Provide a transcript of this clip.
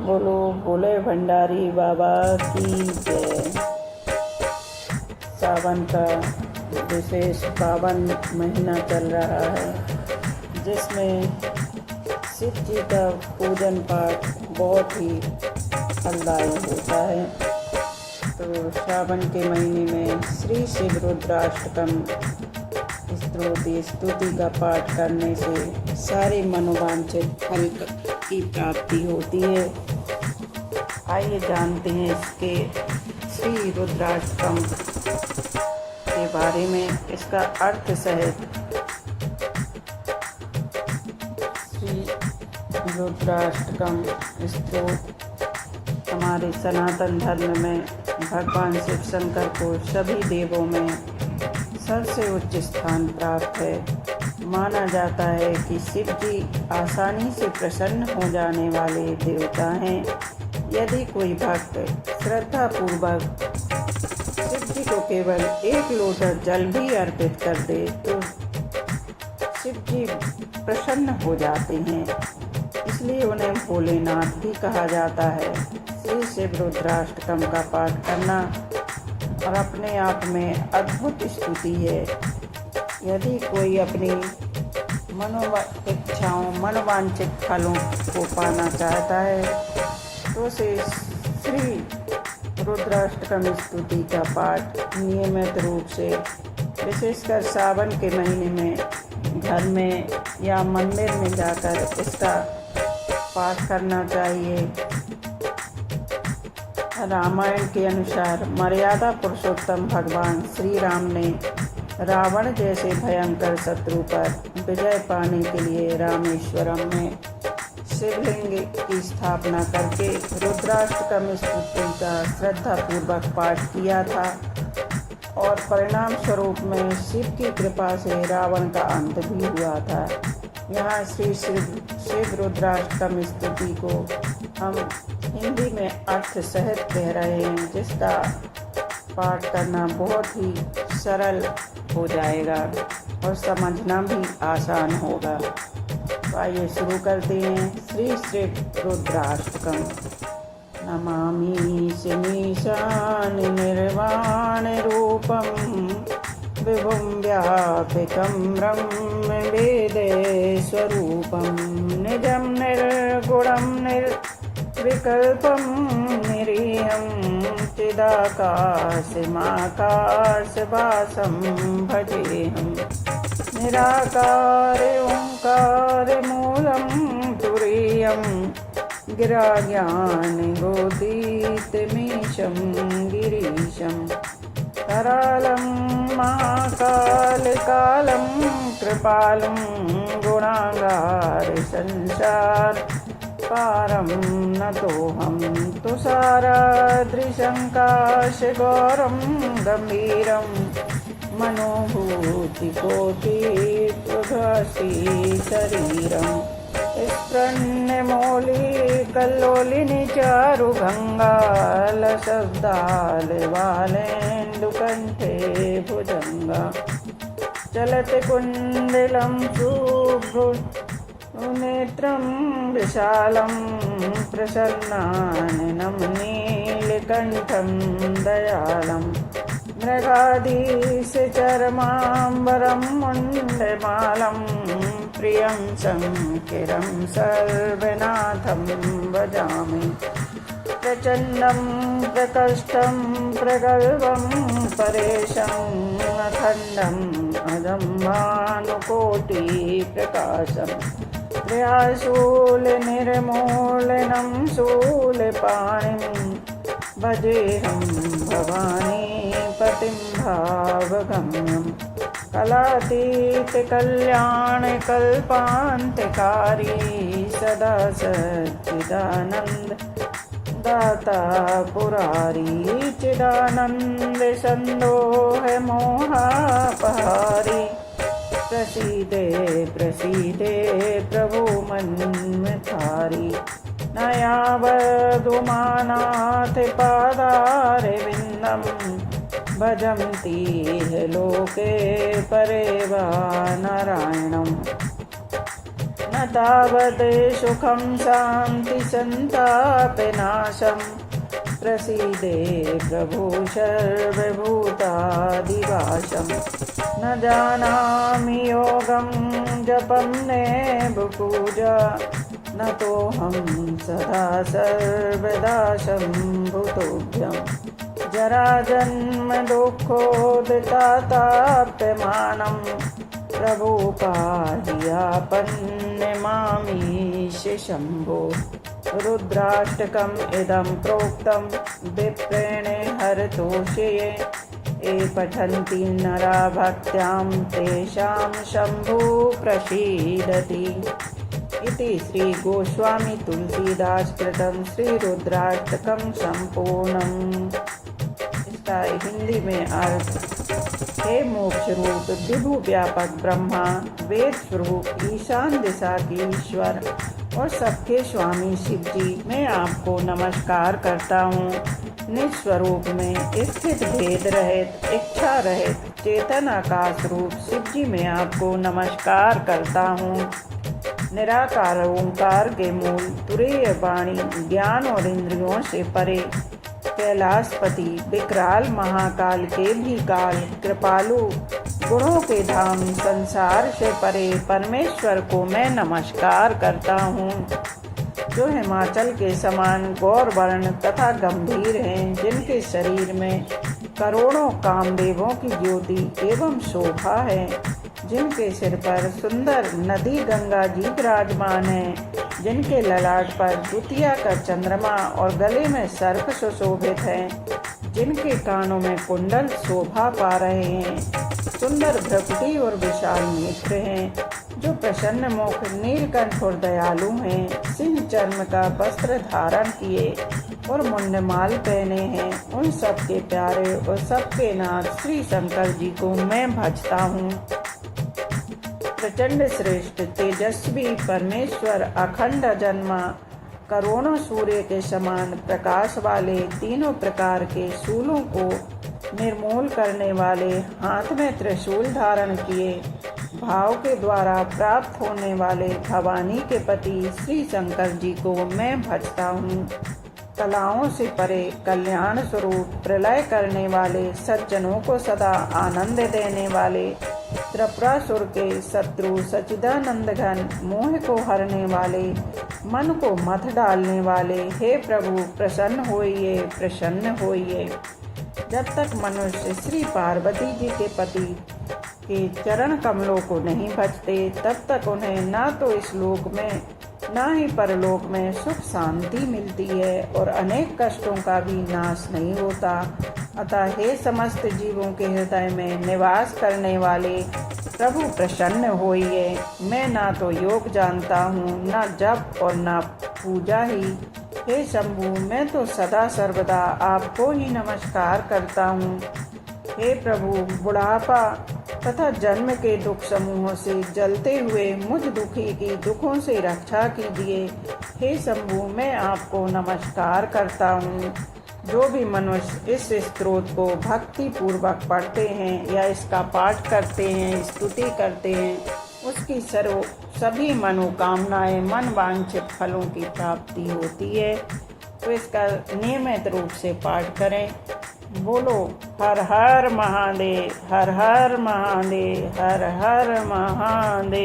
बोलो भोले भंडारी बाबा की जय। सावन का विशेष पावन महीना चल रहा है, जिसमें शिव जी का पूजन पाठ बहुत ही फलदायी होता है। तो सावन के महीने में श्री शिव रुद्राष्टकम स्तुति का पाठ करने से सारे मनोवांछित फल की प्राप्ति होती है। आइए जानते हैं इसके श्री रुद्राष्टकम के बारे में, इसका अर्थ सहित। श्री रुद्राष्टकम स्तोत्र हमारे सनातन धर्म में भगवान शिव शंकर को सभी देवों में सबसे उच्च स्थान प्राप्त है। माना जाता है कि शिव जी आसानी से प्रसन्न हो जाने वाले देवता हैं। यदि कोई भक्त श्रद्धापूर्वक शिव जी को केवल 1 लोटा जल भी अर्पित कर दे तो शिव जी प्रसन्न हो जाते हैं, इसलिए उन्हें भोलेनाथ भी कहा जाता है। श्री शिव रुद्राष्टकम का पाठ करना और अपने आप में अद्भुत स्तुति है। यदि कोई अपनी मनोवांछित फलों को पाना चाहता है तो उसे श्री रुद्राष्टकम स्तुति का पाठ नियमित रूप से, विशेषकर सावन के महीने में घर में या मंदिर में जाकर इसका पाठ करना चाहिए। रामायण के अनुसार मर्यादा पुरुषोत्तम भगवान श्री राम ने रावण जैसे भयंकर शत्रु पर विजय पाने के लिए रामेश्वरम में शिवलिंग की स्थापना करके रुद्राष्टकम स्तुति का श्रद्धापूर्वक पाठ किया था और परिणाम स्वरूप में शिव की कृपा से रावण का अंत भी हुआ था। यहाँ श्री शिव रुद्राष्टकम स्तुति को हम हिंदी में अर्थ सहित कह रहे हैं, जिसका पाठ करना बहुत ही सरल हो जाएगा और समझना भी आसान होगा। तो आइए शुरू करते हैं। श्री शिव रुद्राष्टकम। नमामि शमीशान निर्वाण रूपम विभुं व्यापिकं ब्रह्म वेदे स्वरूपं निजं निर्गुणं निर्विकल्पं निरीहं चिदाकाशमाकाशवासं भजेऽहं निराकार ओंकार मूलं तुरीयं गिराज्ञानगोदीतमीशं गिरीशं करालं महाकालकालं कृपालं गुणागार संसार पारं नतोऽहं तुषाराद्रिशङ्काशगौरं गम्भीरं मनोभूतिकोटिप्रभासी शरीरं स्फुरन्मौलिकल्लोलिनी चारुभङ्गालशब्दालवालेन्दुकण्ठे भुजङ्गा चलति कुण्डलं शुभ्रनेत्रं विशालं प्रसन्नाननं नीलकण्ठं दयालं मृगाधीशचर्माम्बरं मुण्डमालं प्रियं शङ्करं सर्वनाथं भजामि प्रचण्डं प्रकष्टं प्रगल्भं परेशम् अखण्डम् अजं भानुकोटिप्रकाशं त्र्याशूलनिर्मूलनं शूलपाणिं भजेऽहं भवानीपतिं भावगम्यं कलातीतकल्याणकल्पान्तकारी सदा सच्चिदानन्द दाता पुरारी चिदानंद संदोह मोहापहारी प्रसीदे प्रसीदे प्रभु मन में थारी नयावधुमानाथ पादारे विन्दम भजन्ति लोके परे वा नारायणम् न न तावत् सुखं शान्ति सन्तापनाशं प्रसीदे प्रभु सर्वभूतादिवासं न जानामि योगं जपं नेबुपूजा न तोऽहं सदा सर्वदा शम्भुतोऽभ्यं जराजन्म दुःखोदिताताप्यमानं प्रभु पाहि आपन्नमामीश शम्भो रुद्राष्टकम् इदं प्रोक्तं विप्रेण हरतोषये ये पठन्ति नरा भक्त्यां तेषां शम्भु प्रसीदति इति श्री गोस्वामी तुलसीदास कृतं श्री रुद्राष्टकम संपूर्णम। इसका हिंदी में अर्थ: हे मोक्ष रूप विभु व्यापक ब्रह्मा, वेद स्वरूप ईशान दिशा के ईश्वर और सबके स्वामी शिव जी, मैं आपको नमस्कार करता हूँ। निस्वरूप में स्थित भेद रहित इच्छा रहित चेतन आकाश रूप शिव जी, मैं आपको नमस्कार करता हूँ। निराकार ओंकार के मूल तुरीय वाणी ज्ञान और इंद्रियों से परे कैलाशपति विकराल महाकाल के भी काल कृपालु गुणों के धाम संसार से परे परमेश्वर को मैं नमस्कार करता हूँ, जो हिमाचल के समान गौर वर्ण तथा गंभीर हैं, जिनके शरीर में करोड़ों कामदेवों की ज्योति एवं शोभा है, जिनके सिर पर सुंदर नदी गंगा जी विराजमान है, जिनके ललाट पर द्वितीया का चंद्रमा और गले में सर्प सुशोभित है, जिनके कानों में कुंडल शोभा पा रहे हैं, सुंदर भ्रुकुटी और विशाल नेत्र हैं, जो प्रसन्न मुख नीलकंठ और दयालु हैं, सिंह चर्म का वस्त्र धारण किए और मुंडमाल पहने हैं, उन सबके प्यारे और सबके नाथ श्री शंकर जी को मैं भजता हूँ। प्रचंड श्रेष्ठ तेजस्वी परमेश्वर अखंड जन्मा करोड़ों सूर्य के समान प्रकाश वाले तीनों प्रकार के शूलों को निर्मूल करने वाले, हाथ में त्रिशूल धारण किए भाव के द्वारा प्राप्त होने वाले भवानी के पति श्री शंकर जी को मैं भजता हूँ। कलाओं से परे कल्याण स्वरूप प्रलय करने वाले, सज्जनों को सदा आनंद देने वाले, त्रिपुरासुर के शत्रु सच्चिदानंद घन मोह को हरने वाले, मन को मथ डालने वाले, हे प्रभु प्रसन्न होइए, प्रसन्न होइए। जब तक मनुष्य श्री पार्वती जी के पति के चरण कमलों को नहीं भजते, तब तक उन्हें ना तो इस लोक में ना ही परलोक में सुख शांति मिलती है और अनेक कष्टों का भी नाश नहीं होता। अतः हे समस्त जीवों के हृदय में निवास करने वाले प्रभु प्रसन्न होइए। मैं ना तो योग जानता हूँ, ना जप और ना पूजा ही। हे शंभु, मैं तो सदा सर्वदा आपको ही नमस्कार करता हूँ। हे प्रभु, बुढ़ापा तथा जन्म के दुख समूहों से जलते हुए मुझ दुखी की दुखों से रक्षा कीजिए। हे शंभु, मैं आपको नमस्कार करता हूँ। जो भी मनुष्य इस स्तोत्र को भक्ति पूर्वक पढ़ते हैं या इसका पाठ करते हैं, स्तुति करते हैं, उसकी सभी मनोकामनाएं, मन वांछित फलों की प्राप्ति होती है। तो इसका नियमित रूप से पाठ करें। बोलो हर हर महादेव, हर हर महादेव, हर हर महादेव।